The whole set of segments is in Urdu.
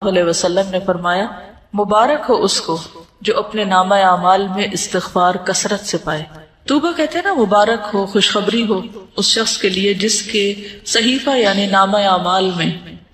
علیہ وسلم نے فرمایا مبارک ہو اس کو جو اپنے نامہ اعمال میں استغفار کثرت سے پائے۔ توبہ کہتے ہیں نا، مبارک ہو، خوشخبری ہو اس شخص کے لیے جس کے صحیفہ یعنی نامہ اعمال میں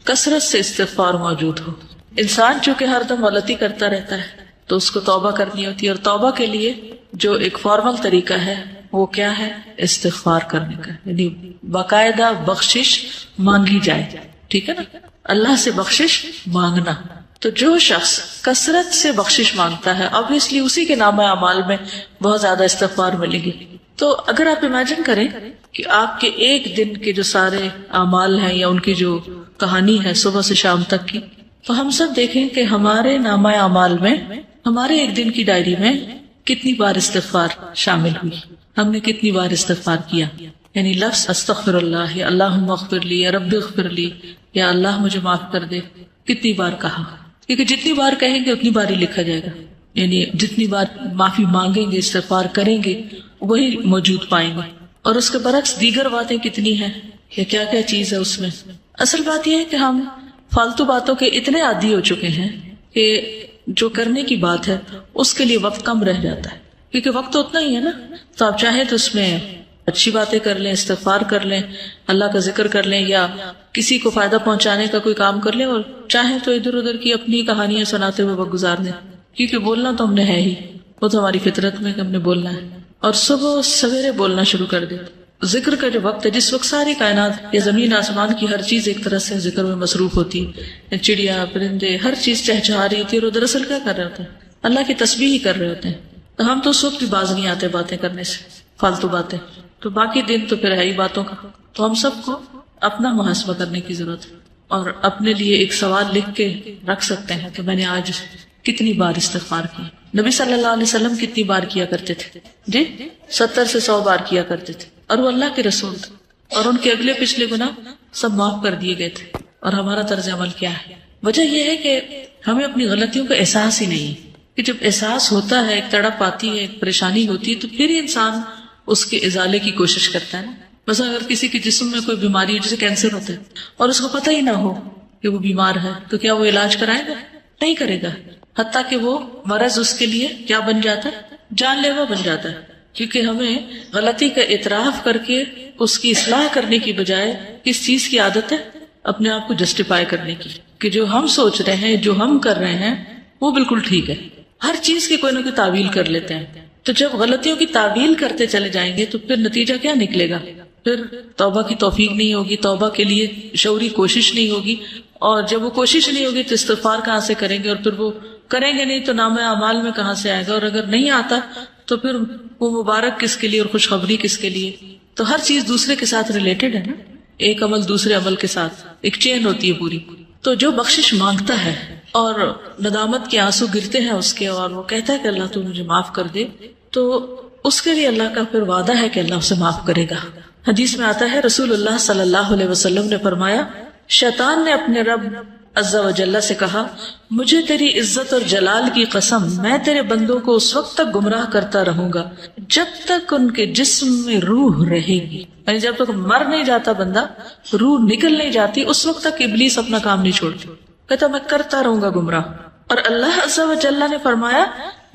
کثرت سے استغفار موجود ہو۔ انسان چونکہ ہر دم غلطی کرتا رہتا ہے تو اس کو توبہ کرنی ہوتی ہے، اور توبہ کے لیے جو ایک فارمل طریقہ ہے وہ کیا ہے؟ استغفار کرنے کا، یعنی باقاعدہ بخشش مانگی جائے، ٹھیک ہے نا، اللہ سے بخشش مانگنا۔ تو جو شخص کثرت سے بخشش مانگتا ہے obviously اسی کے نامہ اعمال میں بہت زیادہ استغفار ملے گی۔ تو اگر آپ امیجن کریں کہ آپ کے ایک دن کے جو سارے اعمال ہیں یا ان کی جو کہانی ہے صبح سے شام تک کی، تو ہم سب دیکھیں کہ ہمارے نامہ اعمال میں، ہمارے ایک دن کی ڈائری میں کتنی بار استغفار شامل ہوئی، ہم نے کتنی بار استغفار کیا، یعنی لفظ استغفر اللہ یا اللہم اغفر لی یا رب اغفر لی یا اللہ مجھے معاف کر دے کتنی بار کہا، کیونکہ جتنی بار کہیں گے اتنی بار ہی لکھا جائے گا، یعنی جتنی بار معافی مانگیں گے استغفار کریں گے وہی موجود پائیں گے۔ اور اس کے برعکس دیگر باتیں کتنی ہیں یا کیا کیا چیز ہے اس میں۔ اصل بات یہ ہے کہ ہم فالتو باتوں کے اتنے عادی ہو چکے ہیں کہ جو کرنے کی بات ہے اس کے لیے وقت کم رہ جاتا ہے، کیونکہ وقت تو اتنا ہی ہے نا، تو آپ چاہیں تو اس میں اچھی باتیں کر لیں، استغفار کر لیں، اللہ کا ذکر کر لیں، یا کسی کو فائدہ پہنچانے کا کوئی کام کر لیں، اور چاہیں تو ادھر ادھر کی اپنی کہانیاں سناتے ہوئے وقت گزار دیں، کیونکہ بولنا تو ہم نے ہے ہی، وہ تو ہماری فطرت میں کہ ہم نے بولنا ہے، اور صبح سویرے بولنا شروع کر دیں۔ ذکر کا جو وقت ہے، جس وقت ساری کائنات یا زمین آسمان کی ہر چیز ایک طرح سے ذکر میں مصروف ہوتی ہے، چڑیا پرندے ہر چیز چہچہا رہی ہوتی ہے، اور وہ دراصل کیا کر رہے ہوتے ہیں؟ اللہ کی تسبیح ہی کر رہے ہوتے ہیں۔ تو ہم تو اس وقت بھی باز نہیں آتے باتیں کرنے سے، فالتو باتیں، تو باقی دن تو پھر ہے ہی باتوں کا۔ تو ہم سب کو اپنا محاسبہ کرنے کی ضرورت ہے، اور اپنے لیے ایک سوال لکھ کے رکھ سکتے ہیں کہ میں نے آج کتنی بار استغفار کی۔ نبی صلی اللہ علیہ وسلم کتنی بار کیا کرتے تھے؟ جی 70 سے 100 بار کیا کرتے تھے، اور وہ اللہ کے رسول تھے، اور ان کے اگلے پچھلے گناہ سب معاف کر دیے گئے تھے۔ اور ہمارا طرز عمل کیا ہے؟ وجہ یہ ہے کہ ہمیں اپنی غلطیوں کا احساس ہی نہیں ہے، کہ جب احساس ہوتا ہے، ایک تڑپ آتی ہے، ایک پریشانی ہوتی ہے، تو پھر ہی انسان اس کے ازالے کی کوشش کرتا ہے نا۔ مثلا اگر کسی کے جسم میں کوئی بیماری ہو، جیسے کینسر ہوتا ہے، اور اس کو پتہ ہی نہ ہو کہ وہ بیمار ہے، تو کیا وہ علاج کرائے گا؟ نہیں کرے گا، حتیٰ کہ وہ مرض اس کے لیے کیا بن جاتا ہے؟ جان لیوا بن جاتا ہے۔ کیونکہ ہمیں غلطی کا اعتراف کر کے اس کی اصلاح کرنے کی بجائے کس چیز کی عادت ہے؟ اپنے آپ کو جسٹیفائی کرنے کی، کہ جو ہم سوچ رہے ہیں، جو ہم کر رہے ہیں وہ بالکل ٹھیک ہے۔ ہر چیز کی کوئی نہ کوئی تعویل کر لیتے ہیں۔ تو جب غلطیوں کی تعویل کرتے چلے جائیں گے تو پھر نتیجہ کیا نکلے گا؟ پھر توبہ کی توفیق نہیں ہوگی، توبہ کے لیے شعوری کوشش نہیں ہوگی، اور جب وہ کوشش نہیں ہوگی تو استغفار کہاں سے کریں گے، اور پھر وہ کریں گے نہیں تو نامہ اعمال میں کہاں سے آئے گا، اور اگر نہیں آتا تو پھر وہ مبارک کس کے لیے اور خوشخبری کس کے لیے؟ تو ہر چیز دوسرے کے ساتھ ریلیٹڈ ہے نا، ایک عمل دوسرے عمل کے ساتھ ایک چین ہوتی ہے پوری۔ تو جو بخشش مانگتا ہے اور ندامت کے آنسو گرتے ہیں اس کے، اور وہ کہتا ہے کہ اللہ تو مجھے معاف کر دے، تو اس کے لیے اللہ کا پھر وعدہ ہے کہ اللہ اسے معاف کرے گا۔ حدیث میں آتا ہے رسول اللہ صلی اللہ علیہ وسلم نے فرمایا، شیطان نے اپنے رب عز و جل سے کہا، مجھے تیری عزت اور جلال کی قسم، میں تیرے بندوں کو اس وقت تک گمراہ کرتا رہوں گا جب تک ان کے جسم میں روح رہے گی، یعنی جب تک مر نہیں جاتا بندہ، روح نکل نہیں جاتی، اس وقت تک ابلیس اپنا کام نہیں چھوڑتی، کہتا میں کرتا رہوں گا گمراہ۔ اور اللہ عز و جل نے فرمایا،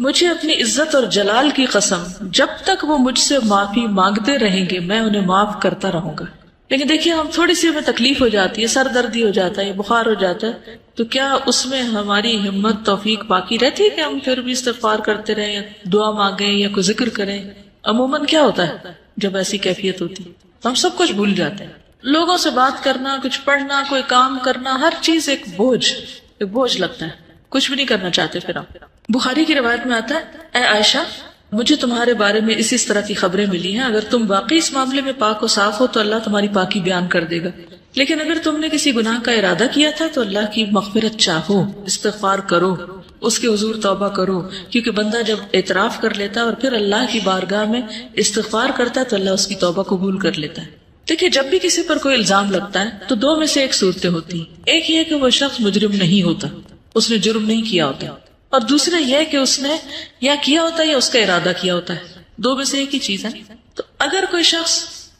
مجھے اپنی عزت اور جلال کی قسم، جب تک وہ مجھ سے معافی مانگتے رہیں گے میں انہیں معاف کرتا رہوں گا۔ لیکن دیکھیے ہم تھوڑی سی ہمیں تکلیف ہو جاتی ہے، سر دردی ہو جاتا ہے، بخار ہو جاتا ہے، تو کیا اس میں ہماری ہمت توفیق باقی رہتی ہے کہ ہم پھر بھی استغفار کرتے رہیں یا دعا مانگیں یا کوئی ذکر کریں؟ عموماً کیا ہوتا ہے جب ایسی کیفیت ہوتی ہے؟ ہم سب کچھ بھول جاتے ہیں، لوگوں سے بات کرنا، کچھ پڑھنا، کوئی کام کرنا، ہر چیز ایک بوجھ لگتا ہے، کچھ بھی نہیں کرنا چاہتے پھر ہم۔ بخاری کی روایت میں آتا ہے، اے عائشہ مجھے تمہارے بارے میں اس طرح کی خبریں ملی ہیں، اگر تم واقعی اس معاملے میں پاک و صاف ہو تو اللہ تمہاری پاکی بیان کر دے گا، لیکن اگر تم نے کسی گناہ کا ارادہ کیا تھا تو اللہ کی مغفرت چاہو، استغفار کرو، اس کے حضور توبہ کرو، کیونکہ بندہ جب اعتراف کر لیتا ہے اور پھر اللہ کی بارگاہ میں استغفار کرتا ہے تو اللہ اس کی توبہ قبول کر لیتا ہے۔ دیکھیے جب بھی کسی پر کوئی الزام لگتا ہے تو دو میں سے ایک صورتیں ہوتی ہیں، ایک یہ کہ وہ شخص مجرم نہیں ہوتا، اس نے جرم نہیں کیا ہوتا، اور دوسرا یہ کہ اس نے یا کیا ہوتا ہے یا اس کا ارادہ کیا ہوتا ہے، دو میں سے ایک ہی چیز ہے۔ تو اگر کوئی شخص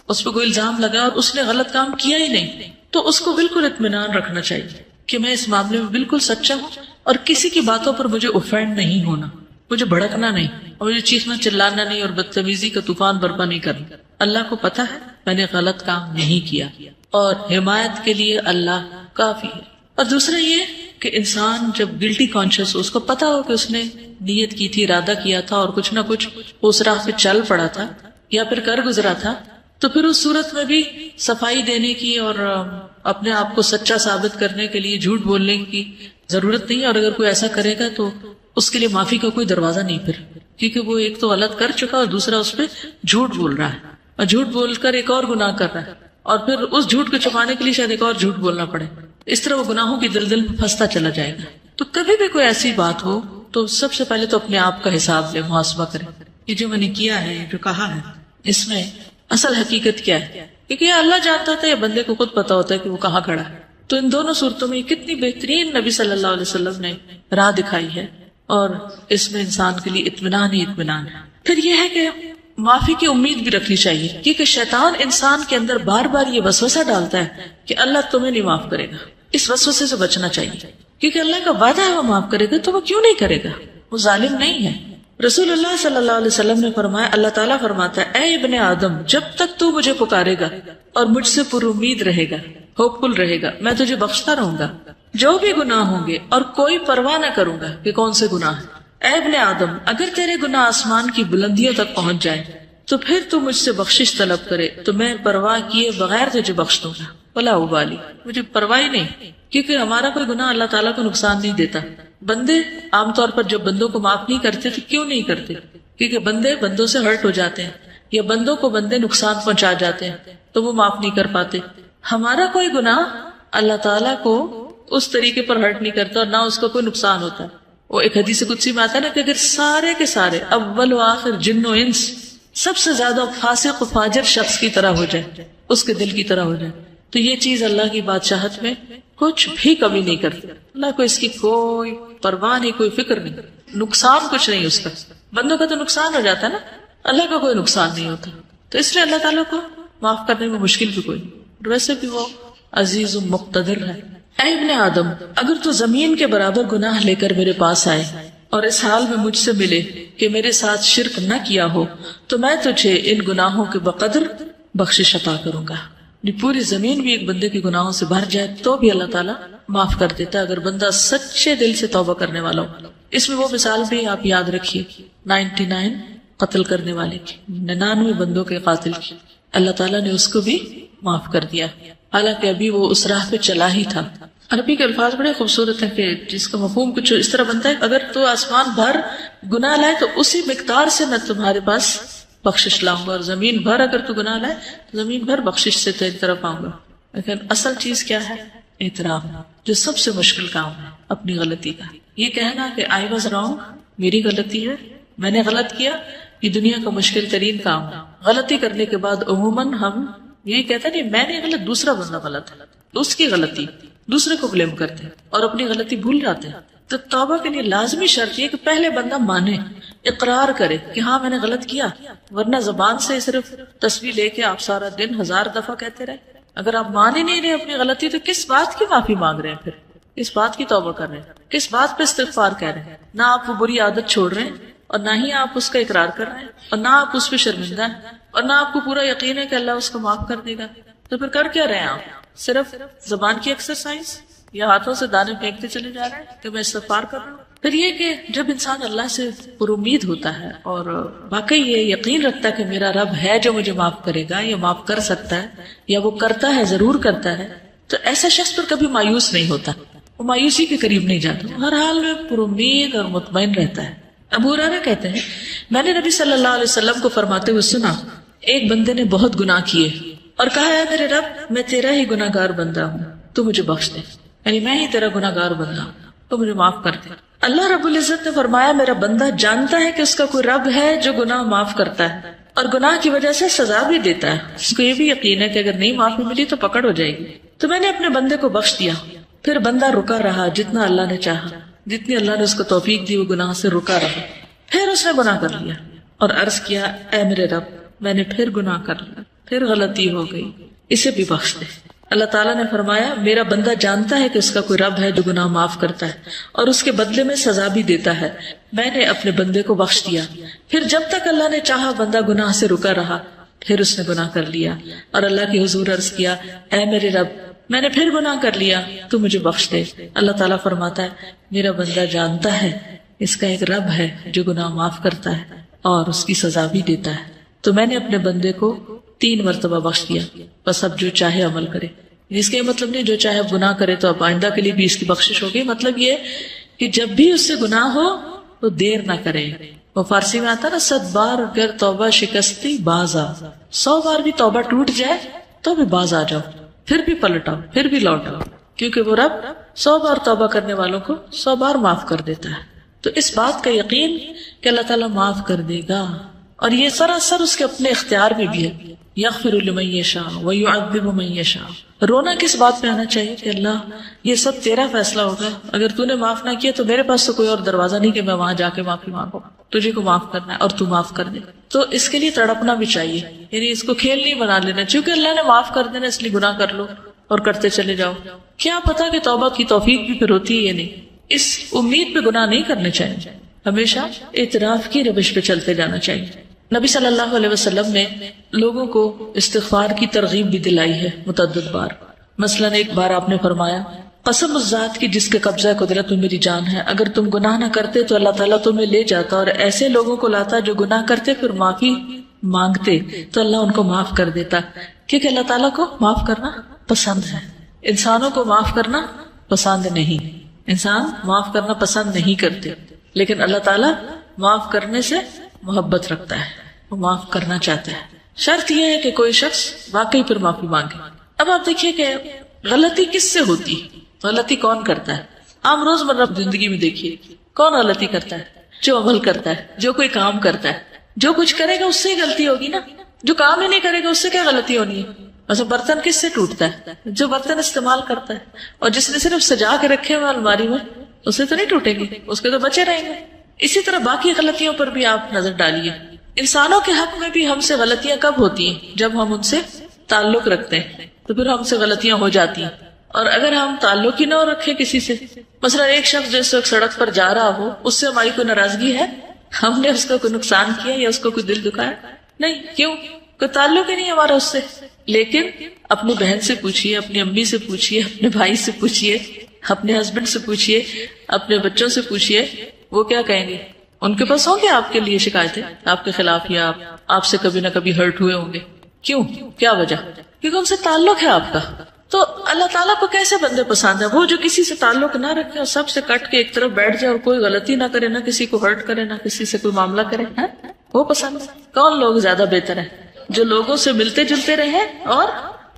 اس پہ کوئی الزام لگا اور اس نے غلط کام کیا ہی نہیں تو اس کو بالکل اطمینان رکھنا چاہیے کہ میں اس معاملے میں بالکل سچا ہوں اور کسی کی باتوں پر مجھے اوفینڈ نہیں ہونا، مجھے بھڑکنا نہیں اور مجھے چیخنا چلانا نہیں اور بدتمیزی کا طوفان برپا نہیں کرنا۔ اللہ کو پتا ہے میں نے غلط کام نہیں کیا اور حمایت کے لیے اللہ کافی ہے۔ اور دوسرا یہ کہ انسان جب گلٹی کانشیس ہو، اس کو پتا ہو کہ اس نے نیت کی تھی، ارادہ کیا تھا اور کچھ نہ کچھ اس راہ پہ چل پڑا تھا یا پھر کر گزرا تھا، تو پھر اس صورت میں بھی صفائی دینے کی اور اپنے آپ کو سچا ثابت کرنے کے لیے جھوٹ بولنے کی ضرورت نہیں، اور اگر کوئی ایسا کرے گا تو اس کے لیے معافی کا کوئی دروازہ نہیں پھر، کیونکہ وہ ایک تو غلط کر چکا اور دوسرا اس پہ جھوٹ بول رہا ہے اور جھوٹ بول کر ایک اور گناہ کر رہا ہے اور پھر اس جھوٹ کو چھپانے کے لیے شاید ایک اور جھوٹ بولنا پڑے، اس طرح وہ گناہوں کی دلدل میں پھنستا چلا جائے گا۔ تو کبھی بھی کوئی ایسی بات ہو تو سب سے پہلے تو اپنے آپ کا حساب لے، محاسبہ کرے، یہ جو میں نے کیا ہے، جو کہا ہے، اس میں اصل حقیقت کیا ہے، کیونکہ یہ اللہ جانتا تھا، یہ بندے کو خود پتا ہوتا ہے کہ وہ کہاں کھڑا ہے۔ تو ان دونوں صورتوں میں کتنی بہترین نبی صلی اللہ علیہ وسلم نے راہ دکھائی ہے، اور اس میں انسان کے لیے اطمینان ہی اطمینان ہے۔ پھر یہ ہے کہ معافی کی امید بھی رکھنی چاہیے، کیونکہ شیطان انسان کے اندر بار بار یہ وسوسہ ڈالتا ہے کہ اللہ تمہیں نہیں معاف کرے گا۔ اس وسوسے سے بچنا چاہیے، کیونکہ اللہ کا وعدہ ہے وہ معاف کرے گا، تو وہ کیوں نہیں کرے گا؟ وہ ظالم نہیں ہے۔ رسول اللہ صلی اللہ علیہ وسلم نے فرمایا، اللہ تعالیٰ فرماتا ہے، اے ابن آدم، جب تک تو مجھے پکارے گا اور مجھ سے پر امید رہے گا، ہوپ فل رہے گا، میں تجھے بخشتا رہوں گا جو بھی گناہ ہوں گے، اور کوئی پرواہ نہ کروں گا کہ کون سے گناہ ہیں۔ اے ابن آدم، اگر تیرے گناہ آسمان کی بلندیوں تک پہنچ جائے تو پھر تو مجھ سے بخشش طلب کرے تو میں پرواہ کیے بغیر تجھے بخش دوں گا، ولا ابالی، مجھے پرواہ ہی نہیں، کیونکہ ہمارا کوئی گناہ اللہ تعالیٰ کو نقصان نہیں دیتا۔ بندے عام طور پر جب بندوں کو معاف نہیں کرتے تو کیوں نہیں کرتے؟ کیونکہ بندے بندوں سے ہرٹ ہو جاتے ہیں، یا بندوں کو بندے نقصان پہنچا جاتے ہیں تو وہ معاف نہیں کر پاتے۔ ہمارا کوئی گناہ اللہ تعالیٰ کو اس طریقے پر ہرٹ نہیں کرتا اور نہ اس کو کوئی نقصان ہوتا ہے۔ وہ ایک حدیث قدسی میں آتا ہے نا کہ اگر سارے کے سارے اول و آخر جن و انس سب سے زیادہ فاسق و فاجر شخص کی طرح ہو جائے، اس کے دل کی طرح ہو جائے، تو یہ چیز اللہ کی بادشاہت میں کچھ بھی کمی نہیں کرتی۔ اللہ کو اس کی کوئی پرواہ نہیں، کوئی فکر نہیں، نقصان کچھ نہیں اس کا۔ بندوں کا تو نقصان ہو جاتا ہے نا، اللہ کا کوئی نقصان نہیں ہوتا، تو اس لیے اللہ تعالیٰ کو معاف کرنے میں مشکل بھی کوئی نہیں، ویسے بھی وہ عزیز و مقتدر ہے۔ اے ابن آدم، اگر تو زمین کے برابر گناہ لے کر میرے پاس آئے اور اس حال میں مجھ سے ملے کہ میرے ساتھ شرک نہ کیا ہو تو میں تجھے ان گناہوں کے بقدر بخشش عطا کروں گا۔ پوری زمین بھی ایک بندے کے گناہوں سے بھر جائے تو بھی اللہ تعالیٰ معاف کر دیتا ہے اگر بندہ سچے دل سے توبہ کرنے والا ہو۔ اس میں وہ مثال بھی آپ یاد رکھیے 99 قتل کرنے والے کی، 99 بندوں کے قاتل کی، اللہ تعالیٰ نے اس کو بھی معاف کر دیا، حالانکہ ابھی وہ اس راہ پہ چلا ہی تھا۔ عربی کے الفاظ بڑے خوبصورت ہیں کہ جس کا مفہوم کچھ اس طرح بنتا ہے، اگر تو آسمان بھر گناہ لائے تو اسی مقدار سے میں تمہارے پاس بخشش لاؤں گا، اور زمین بھر اگر تو گناہ لائے تو زمین بھر بخشش سے تیری طرف آؤں گا۔ لیکن اصل چیز کیا ہے؟ اعتراف، جو سب سے مشکل کام ہے اپنی غلطی کا۔ یہ کہنا کہ آئی واز رانگ، میری غلطی ہے، میں نے غلط کیا، یہ دنیا کا مشکل ترین کام ہے۔ غلطی کرنے کے بعد عموماً ہم یہی کہتے ہیں نہیں میں نے غلط، دوسرا بندہ غلط ہے، اس کی غلطی، دوسرے کو بلیم کرتے ہیں اور اپنی غلطی بھول جاتے ہیں۔ تو توبہ کے لیے لازمی شرط یہ کہ پہلے بندہ مانے، اقرار کرے کہ ہاں میں نے غلط کیا، ورنہ زبان سے صرف تسبیح لے کے آپ سارا دن 1000 دفعہ کہتے رہے، اگر آپ مان ہی نہیں رہے اپنی غلطی تو کس بات کی معافی مانگ رہے ہیں؟ پھر کس بات کی توبہ کر رہے ہیں؟ کس بات پہ استغفار کہہ رہے ہیں؟ نہ آپ وہ بری عادت چھوڑ رہے ہیں اور نہ ہی آپ اس کا اقرار کر رہے ہیں اور نہ آپ اس پہ شرمندہ ہیں اور نہ آپ کو پورا یقین ہے کہ اللہ اس کو معاف کر دے گا، تو پھر کر کیا رہے ہیں آپ؟ صرف زبان کی ایکسرسائز یا ہاتھوں سے دانے پھینکتے چلے جا رہے ہیں کہ میں استغفار کر رہا ہوں۔ پھر یہ کہ جب انسان اللہ سے پر امید ہوتا ہے اور واقعی یہ یقین رکھتا ہے کہ میرا رب ہے جو مجھے معاف کرے گا یا معاف کر سکتا ہے یا وہ کرتا ہے، ضرور کرتا ہے، تو ایسا شخص پر کبھی مایوس نہیں ہوتا، وہ مایوسی کے قریب نہیں جاتا، ہر حال میں پر امید اور مطمئن رہتا ہے۔ ابو ہریرہ کہتے ہیں میں نے نبی صلی اللہ علیہ وسلم کو فرماتے ہوئے سنا، ایک بندے نے بہت گناہ کیے اور کہا ہے میرے رب میں تیرا ہی گناہ گار بندہ ہوں، تو مجھے بخش دے، یعنی میں ہی تیرا گناہ گار بندہ ہوں، تو مجھے معاف کر دے۔ اللہ رب العزت نے فرمایا میرا بندہ جانتا ہے کہ اس کا کوئی رب ہے جو گناہ معاف کرتا ہے اور گناہ کی وجہ سے سزا بھی دیتا ہے، اس کو یہ بھی یقین ہے کہ اگر نہیں معافی ملی تو پکڑ ہو جائے گی۔ تو میں نے اپنے بندے کو بخش دیا، پھر بندہ رکا رہا جتنا اللہ نے چاہا، جتنی اللہ نے اس کو توفیق دی وہ گناہ سے رکا رہا، پھر اس نے گناہ کر لیا اور عرض کیا اے میرے رب میں نے پھر گناہ کر لیا، پھر غلطی ہو گئی، اسے بھی بخش دے۔ اللہ تعالیٰ نے فرمایا میرا بندہ جانتا ہے کہ اس کا کوئی رب ہے جو گناہ معاف کرتا ہے اور اس کے بدلے میں سزا بھی دیتا ہے. میں نے اپنے بندے کو بخش دیا. پھر جب تک اللہ نے چاہا بندہ گناہ سے رکا رہا، پھر اس نے گناہ کر لیا اور اللہ کے حضور عرض کیا اے میرے رب میں نے پھر گناہ کر لیا، تو مجھے بخش دے. اللہ تعالیٰ فرماتا ہے میرا بندہ جانتا ہے اس کا ایک رب ہے جو گناہ معاف کرتا ہے اور اس کی سزا بھی دیتا ہے. تو میں نے اپنے بندے کو 3 مرتبہ بخش دیا، بس اب جو چاہے عمل کرے. اس کا یہ مطلب نہیں جو چاہے اب گناہ کرے تو اب آئندہ کے لیے بھی اس کی بخشش ہوگی. مطلب یہ کہ جب بھی اس سے گناہ ہو تو دیر نہ کرے. وہ فارسی میں آتا نا 100 بار اگر توبہ شکستی باز آ، 100 بار بھی توبہ ٹوٹ جائے تو بھی باز آ جاؤ، پھر بھی پلٹ آؤ، پھر بھی لوٹ آؤ، کیونکہ وہ رب 100 بار توبہ کرنے والوں کو 100 بار معاف کر دیتا ہے. تو اس بات کا یقین کہ اللہ تعالیٰ معاف کر دے گا، اور یہ سراسر اس کے اپنے اختیار میں بھی ہے. یغفر لمن یشاء ویعذب من یشاء. رونا کس بات پہ آنا چاہیے کہ اللہ یہ سب تیرا فیصلہ ہوگا، اگر تو نے معاف نہ کیا تو میرے پاس تو کوئی اور دروازہ نہیں کہ میں وہاں جا کے معافی مانگوں. تجھے کو معاف کرنا ہے اور تو معاف کر دے. تو اس کے لیے تڑپنا بھی چاہیے، یعنی اس کو کھیل نہیں بنا لینا چونکہ اللہ نے معاف کر دینا اس لیے گناہ کر لو اور کرتے چلے جاؤ. کیا پتا کہ توبہ کی توفیق بھی پھر ہوتی ہے یا نہیں. اس امید پہ گناہ نہیں کرنے چاہیے، ہمیشہ اعتراف کی روش پہ چلتے جانا چاہیے. نبی صلی اللہ علیہ وسلم نے لوگوں کو استغفار کی ترغیب بھی دلائی ہے متعدد بار. مثلا ایک بار آپ نے فرمایا قسم اس ذات کی جس کے قبضہ قدرت میں میری جان ہے، اگر تم گناہ نہ کرتے تو اللہ تعالیٰ تمہیں لے جاتا اور ایسے لوگوں کو لاتا جو گناہ کرتے پھر معافی مانگتے تو اللہ ان کو معاف کر دیتا. کیونکہ اللہ تعالیٰ کو معاف کرنا پسند ہے، انسانوں کو معاف کرنا پسند نہیں. انسان معاف کرنا پسند نہیں کرتے، لیکن اللہ تعالیٰ معاف کرنے سے محبت رکھتا ہے، وہ معاف کرنا چاہتا ہے. شرط یہ ہے کہ کوئی شخص واقعی پھر معافی مانگے. اب آپ دیکھیے کہ غلطی کس سے ہوتی، غلطی کون کرتا ہے. عام روزمرہ زندگی میں دیکھیے کون غلطی کرتا ہے، جو عمل کرتا ہے، جو کوئی کام کرتا ہے. جو کچھ کرے گا اس سے ہی غلطی ہوگی نا. جو کام ہی نہیں کرے گا اس سے کیا غلطی ہونی ہے. ویسے برتن کس سے ٹوٹتا ہے، جو برتن استعمال کرتا ہے، اور جس نے صرف سجا کے رکھے ہوئے الماری میں اسے تو نہیں ٹوٹیں گے، اس کے تو بچے رہیں گے. اسی طرح باقی غلطیوں پر بھی آپ نظر ڈالیے. انسانوں کے حق میں بھی ہم سے غلطیاں کب ہوتی ہیں، جب ہم ان سے تعلق رکھتے ہیں تو پھر ہم سے غلطیاں ہو جاتی ہیں. اور اگر ہم تعلق ہی نہ رکھے کسی سے، مثلا ایک شخص جو اس وقت سڑک پر جا رہا ہو اس سے ہماری کوئی ناراضگی ہے، ہم نے اس کو کوئی نقصان کیا یا اس کو کوئی دل دکھایا نہیں، کیوں؟ کوئی تعلق ہی نہیں ہمارا اس سے. لیکن اپنی بہن سے پوچھئے، اپنی امی سے پوچھئے، اپنے بھائی سے پوچھئے، اپنے ہسبینڈ سے پوچھئے، اپنے بچوں سے پوچھئے، وہ کیا کہیں گے؟ ان کے پاس ہوں گے آپ کے لیے شکایتیں آپ کے خلاف، یا آپ سے کبھی نہ کبھی ہرٹ ہوئے ہوں گے. کیوں؟ کیا وجہ؟ کیونکہ ان سے تعلق ہے آپ کا. تو اللہ تعالیٰ کو کیسے بندے پسند ہیں؟ وہ جو کسی سے تعلق نہ رکھے اور سب سے کٹ کے ایک طرف بیٹھ جائے اور کوئی غلطی نہ کرے، نہ کسی کو ہرٹ کرے، نہ کسی سے کوئی معاملہ کرے، وہ پسند ہے. کون لوگ زیادہ بہتر ہیں؟ جو لوگوں سے ملتے جلتے رہیں اور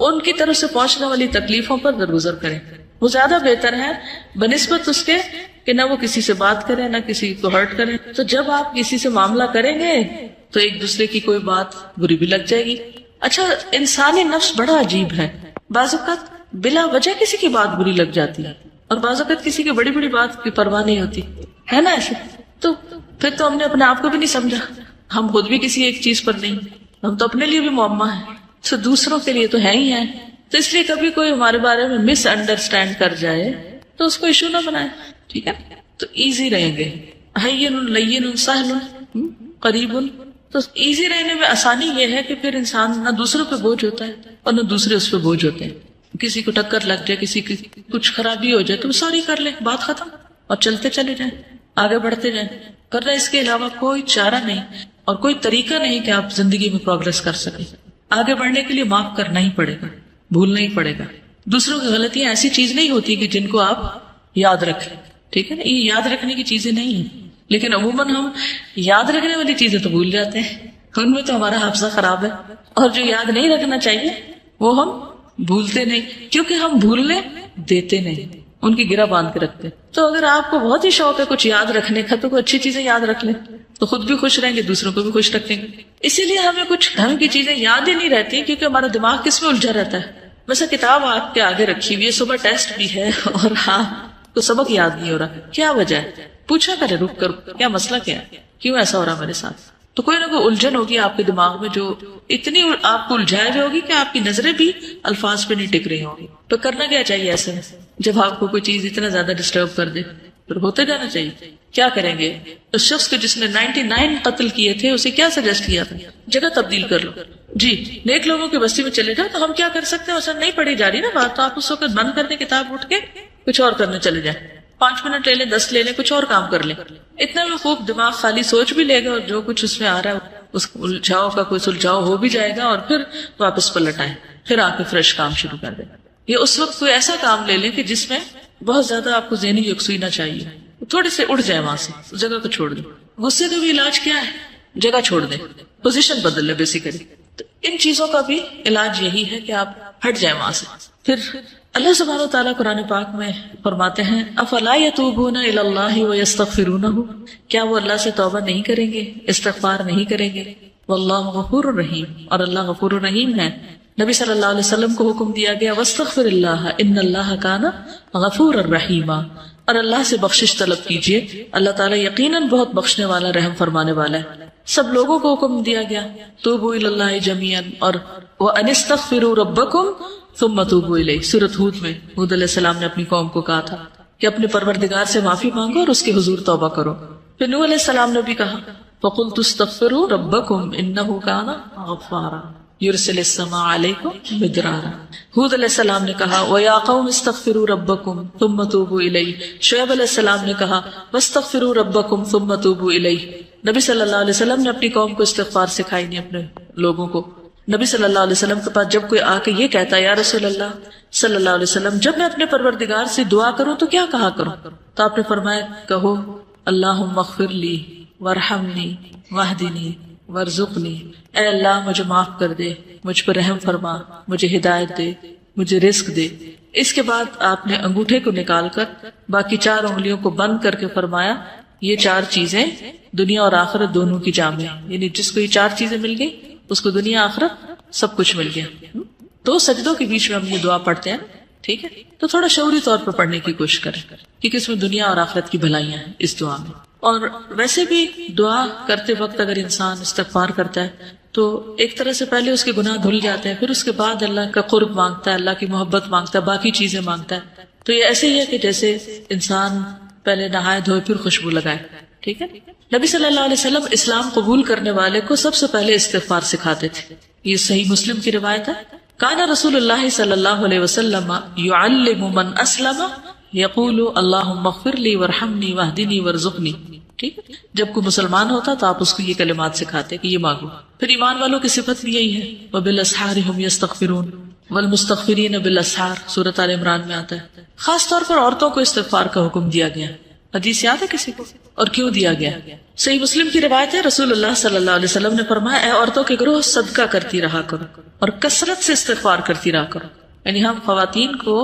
ان کی طرف سے پہنچنے والی تکلیفوں پر درگزر کریں، وہ زیادہ بہتر ہے بنسبت اس کے کہ نہ وہ کسی سے بات کرے نہ کسی کو ہرٹ کرے. تو جب آپ کسی سے معاملہ کریں گے تو ایک دوسرے کی کوئی بات بری بھی لگ جائے گی. اچھا، انسانی نفس بڑا عجیب ہے، بعض اوقات بلا وجہ کسی کی بات بری لگ جاتی ہے اور بعض اوقات کسی کی بڑی بڑی بات کی پرواہ نہیں ہوتی ہے نا ایسے. تو پھر تو ہم نے اپنے آپ کو بھی نہیں سمجھا، ہم خود بھی کسی ایک چیز پر نہیں، ہم تو اپنے لیے بھی معمہ ہیں تو دوسروں کے لیے تو ہے ہی ہے. تو اس لیے کبھی کوئی ہمارے بارے میں مس انڈرسٹینڈ کر جائے تو اس کو ایشو نہ بنائے، ٹھیک ہے؟ تو ایزی رہیں گے، ہین لین سہل قریب. تو ایزی رہنے میں آسانی یہ ہے کہ پھر انسان نہ دوسروں پہ بوجھ ہوتا ہے اور نہ دوسرے اس پہ بوجھ ہوتے ہیں. کسی کو ٹکر لگ جائے، کسی کی کچھ خرابی ہو جائے تو سوری کر لیں، بات ختم، اور چلتے چلے جائیں، آگے بڑھتے جائیں. کرنا اس کے علاوہ کوئی چارہ نہیں اور کوئی طریقہ نہیں کہ آپ زندگی میں پروگرس کر سکیں. آگے بڑھنے کے لیے معاف کرنا ہی پڑے گا، بھولنا ہی پڑے گا. دوسروں کی غلطیاں ایسی چیز نہیں ہوتی کہ جن کو آپ یاد رکھیں، ٹھیک ہے نا؟ یہ یاد رکھنے کی چیزیں نہیں ہیں، لیکن عموماً ہم یاد رکھنے والی چیزیں تو بھول جاتے ہیں، ان میں تو ہمارا حافظہ خراب ہے. اور جو یاد نہیں رکھنا چاہیے وہ ہم بھولتے نہیں، کیونکہ ہم بھولنے دیتے نہیں، ان کی گرہ باندھ کے رکھتے. تو اگر آپ کو بہت ہی شوق ہے کچھ یاد رکھنے کا تو کوئی اچھی چیزیں یاد رکھ لیں، تو خود بھی خوش رہیں گے، دوسروں کو بھی خوش رکھیں گے. اسی لیے ہمیں کچھ ڈھنگ کی چیزیں یاد ہی نہیں رہتی کیونکہ ہمارا دماغ کس میں الجھا رہتا ہے. ویسے کتاب آپ کے آگے رکھی ہوئی ہے، صبح ٹیسٹ بھی ہے اور ہاں تو سبق یاد نہیں ہو رہا، کیا وجہ ہے؟ پوچھا کرے رک کر، کیا مسئلہ کیا ہے، کیوں ایسا ہو رہا میرے ساتھ؟ تو کوئی نہ کوئی الجھن ہوگی آپ کے دماغ میں جو اتنی آپ کو الجھائے ہوئی ہوگی کہ آپ کی نظریں بھی الفاظ پہ نہیں ٹک رہی ہوں گی. تو کرنا کیا چاہیے ایسے میں جب آپ کو کوئی چیز اتنا زیادہ ڈسٹرب کر دے؟ پھر ہوتے جانا چاہیے. کیا کریں گے؟ اس شخص کو جس نے 99 قتل کیے تھے اسے کیا سجیسٹ کیا تھا؟ جگہ تبدیل کر لو. جی نیک لوگوں کی بستی میں چلے جاؤ. تو ہم کیا کر سکتے ہیں؟ اصل نہیں پڑھی جا رہی نا بات، تو آپ اس وقت بند کر دیں کتاب، اٹھ کے کچھ اور کرنے چلے جائیں. 5 منٹ لے لیں، 10 لے لیں، کچھ اور کام کر لیں. اتنا بھی خوب دماغ خالی سوچ بھی لے گا اور جو کچھ اس میں آ رہا ہے اس الجھاؤ کا کوئی سلجھاؤ ہو بھی جائے گا، اور پھر واپس پلٹ آئے، پھر آ کے فریش کام شروع کر دیں. یہ اس وقت کوئی ایسا کام لے لیں کہ جس میں بہت زیادہ آپ کو ذہنی یکسوئی نہ چاہیے، تھوڑے سے اٹھ جائے وہاں سے، اس جگہ کو چھوڑ دیں. غصے کا بھی علاج کیا ہے؟ جگہ چھوڑ دیں، پوزیشن بدل لیں بیسیکلی. تو ان چیزوں کا بھی علاج یہی ہے کہ آپ ہٹ جائیں وہاں سے. پھر اللہ سبحانہ وتعالیٰ قرآن پاک میں فرماتے ہیں افلا یتوبون الی اللہ ویستغفرونہ، کیا وہ اللہ سے توبہ نہیں کریں گے، استغفار نہیں کریں گے؟ واللہ غفور الرحیم، اور اللہ غفور الرحیم ہے. نبی صلی اللہ علیہ وسلم کو حکم دیا گیا واستغفر اللہ ان اللہ کان غفور الرحیم، اور اللہ سے بخشش طلب کیجئے، اللہ تعالیٰ یقیناً بہت بخشنے والا، رحم فرمانے والا ہے. سب لوگوں کو حکم دیا گیا توبوا الی اللہ جميعا، اور وان استغفروا ربکم ثم توبوا الیہ. سورۃ ہود میں ہود علیہ السلام نے اپنی قوم کو کہا تھا کہ اپنے پروردگار سے معافی مانگو اور اس کے حضور توبہ کرو. پھر نوح علیہ السلام نے بھی کہا فقلت استغفروا ربکم انہ کان غفارا یرسل السماء علیکم مدرارا. ہود علیہ السلام نے کہا وَيَا قَوْمِ اسْتَغْفِرُوا رَبَّكُمْ ثُمَّ تُوبُوا إِلَيْهِ. شعیب علیہ السلام نے کہا وَاسْتَغْفِرُوا رَبَّكُمْ ثُمَّ تُوبُوا إِلَيْهِ. نبی صلی اللہ علیہ وسلم نے اپنی قوم کو استغفار سکھائی نہیں، اپنے لوگوں کو. نبی صلی اللہ علیہ وسلم کے پاس جب کوئی آ کے یہ کہتا ہے یا رسول اللہ صلی اللہ علیہ وسلم جب میں اپنے پروردگار سے دعا کروں تو کیا کہا کروں؟ تو آپ نے فرمایا کہو اللہم اغفر لی وارحمنی واہدنی وارزقنی، اے اللہ مجھے معاف کر دے، مجھ پر رحم فرما، مجھے ہدایت دے، مجھے رزق دے. اس کے بعد آپ نے انگوٹھے کو نکال کر باقی 4 انگلیوں کو بند کر کے فرمایا یہ 4 چیزیں دنیا اور آخرت دونوں کی جامع ہیں، یعنی جس کو یہ 4 چیزیں مل گئی اس کو دنیا آخرت سب کچھ مل گیا. 2 سجدوں کے بیچ میں ہم یہ دعا پڑھتے ہیں، ٹھیک ہے؟ تو تھوڑا شعوری طور پر پڑھنے کی کوشش کریں کیونکہ اس میں دنیا اور آخرت کی بھلائیاں ہیں اس دعا میں. اور ویسے بھی دعا کرتے وقت اگر انسان استغفار کرتا ہے تو ایک طرح سے پہلے اس کے گناہ دھل جاتے ہیں، پھر اس کے بعد اللہ کا قرب مانگتا ہے، اللہ کی محبت مانگتا ہے، باقی چیزیں مانگتا ہے. تو یہ ایسے ہی ہے کہ جیسے انسان پہلے نہائے دھوئے پھر خوشبو لگائے، ٹھیک ہے؟ نبی صلی اللہ علیہ وسلم اسلام قبول کرنے والے کو سب سے پہلے استغفار سکھاتے تھے. یہ صحیح مسلم کی روایت ہے. کان رسول اللہ صلی اللہ علیہ وسلم یعلم من اسلم یقول اللہم اغفر لی وارحمنی واہدنی وارزقنی. ٹھیک ہے؟ جب کوئی مسلمان ہوتا تو آپ اس کو یہ کلمات سکھاتے کہ یہ مانگو. پھر ایمان والوں کی صفت بھی یہی ہے وبالاسحار هم یستغفرون والمستغفرین بالاسحار، سورۃ آل عمران میں آتا ہے. خاص طور پر عورتوں کو استغفار کا حکم دیا گیا. حدیث یاد ہے کسی کو؟ اور کیوں دیا گیا؟ صحیح مسلم کی روایت ہے رسول اللہ صلی اللہ علیہ وسلم نے فرمایا اے عورتوں کے گروہ صدقہ کرتی رہا کرو اور کثرت سے استغفار کرتی رہا کرو. یعنی ہم خواتین کو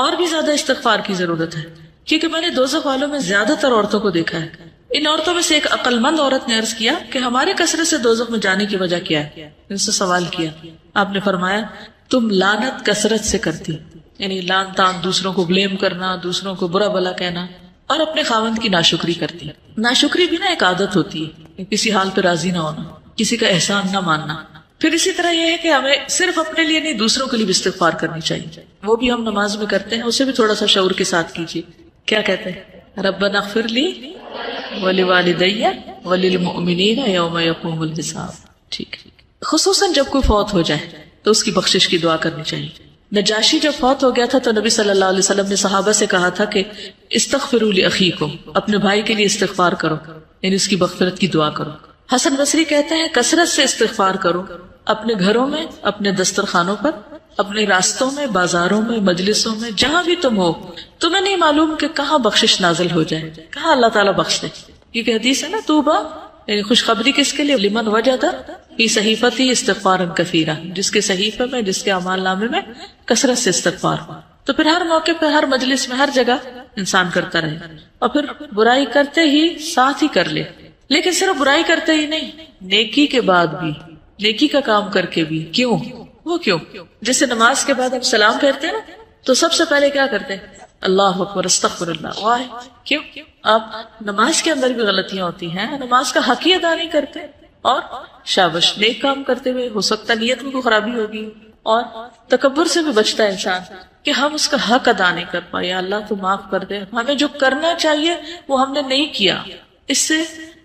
اور بھی زیادہ استغفار کی ضرورت ہے کیونکہ میں نے دوزخ والوں میں زیادہ تر عورتوں کو دیکھا ہے. ان عورتوں میں سے ایک عقل مند عورت نے عرض کیا کہ ہمارے کثرت سے دوزخ میں جانے کی وجہ کیا ہے؟ ان سے سوال کیا. آپ نے فرمایا تم لعنت کثرت سے کرتی، یعنی لعن تان، دوسروں کو بلیم کرنا، دوسروں کو برا بلا کہنا، اور اپنے خاوند کی ناشکری کرتی. ناشکری بھی نا ایک عادت ہوتی ہے، کسی حال پہ راضی نہ ہونا، کسی کا احسان نہ ماننا. پھر اسی طرح یہ ہے کہ ہمیں صرف اپنے لیے نہیں دوسروں کے لیے بھی استغفار کرنی چاہیے. وہ بھی ہم نماز میں کرتے ہیں، اسے بھی تھوڑا سا شعور کے ساتھ کیجیے. کیا کہتے ہیں؟ ربنا اغفر لی ولوالدی وللمؤمنین یوم یقوم الحساب. ٹھیک ہے. خصوصاً جب کوئی فوت ہو جائے تو اس کی بخشش کی دعا کرنی چاہیے. نجاشی جب فوت ہو گیا تھا تو نبی صلی اللہ علیہ وسلم نے صحابہ سے کہا تھا کہ استغفروا لاخیکم، اپنے بھائی کے لیے استغفار کرو، یعنی اس کی مغفرت کی دعا کرو. حسن بصری کہتے ہیں کثرت سے استغفار کرو، اپنے گھروں میں، اپنے دسترخوانوں پر، اپنے راستوں میں، بازاروں میں، مجلسوں میں، جہاں بھی تم ہو. تمہیں نہیں معلوم کہ کہاں بخشش نازل ہو جائے، کہاں اللہ تعالیٰ بخش دے. کیونکہ حدیث ہے نا توبہ، یعنی خوشخبری کس کے لیے؟ لمن وجد فی صحیفتی استغفارا کثیرا، جس کے صحیفے میں، جس کے اعمال نامے میں کثرت سے استغفار ہو. تو پھر ہر موقع پہ، ہر مجلس میں، ہر جگہ انسان کرتا رہے. اور پھر برائی کرتے ہی ساتھ ہی کر لے، لیکن صرف برائی کرتے ہی نہیں، نیکی کے بعد بھی، نیکی کا کام کر کے بھی. کیوں؟ وہ کیوں؟ جیسے نماز کے بعد ہم سلام پھیرتے ہیں نا تو سب سے پہلے کیا کرتے ہیں؟ اللہ اکبر، استغفر اللہ. واہ، کیوں؟ آپ نماز کے اندر بھی غلطیاں ہوتی ہیں، نماز کا حق ہی ادا نہیں کرتے. اور شابش نیک کام کرتے ہوئے ہو سکتا نیت میں کوئی خرابی ہوگی، اور تکبر سے بھی بچتا ہے انسان کہ ہم اس کا حق ادا نہیں کر پائے، یا اللہ تو معاف کر دے، ہمیں جو کرنا چاہیے وہ ہم نے نہیں کیا، اس سے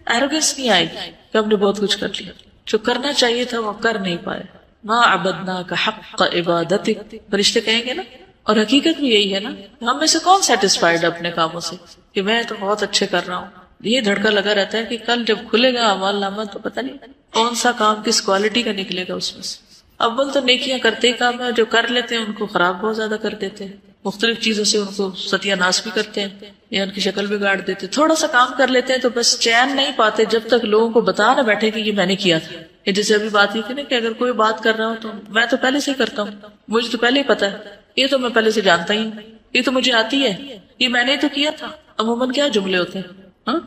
ایروگنس نہیں آئے گی کہ ہم نے بہت کچھ کر لیا، جو کرنا چاہیے تھا وہ کر نہیں پائے۔ ما عبدناک حق عبادتک، فرشتے کہیں گے نا، اور حقیقت بھی یہی ہے نا، ہم میں سے کون سیٹسفائیڈ اپنے کاموں سے کہ میں تو بہت اچھے کر رہا ہوں، یہ دھڑکا لگا رہتا ہے کہ کل جب کھلے گا اعمال نامہ تو پتہ نہیں کون سا کام کس کوالٹی کا نکلے گا اس میں سے۔ اول تو نیکیاں کرتے ہی کام ہے، جو کر لیتے ہیں ان کو خراب بہت زیادہ کر دیتے ہیں، مختلف چیزوں سے ان کو ستیہ ناش بھی کرتے ہیں یا ان کی شکل بگاڑ دیتے ہیں۔ تھوڑا سا کام کر لیتے ہیں تو بس چین نہیں پاتے جب تک لوگوں کو بتا نہ بیٹھے کہ یہ میں نے کیا تھا۔ یہ جیسے ابھی بات یہ تھی نا کہ اگر کوئی بات کر رہا ہوں تو میں تو پہلے سے ہی کرتا ہوں، مجھے تو پہلے ہی پتا ہے، یہ تو میں پہلے سے جانتا ہی ہوں، یہ تو مجھے آتی ہے، یہ میں نے تو کیا تھا۔ عموماً کیا جملے ہوتے ہیں، ہاں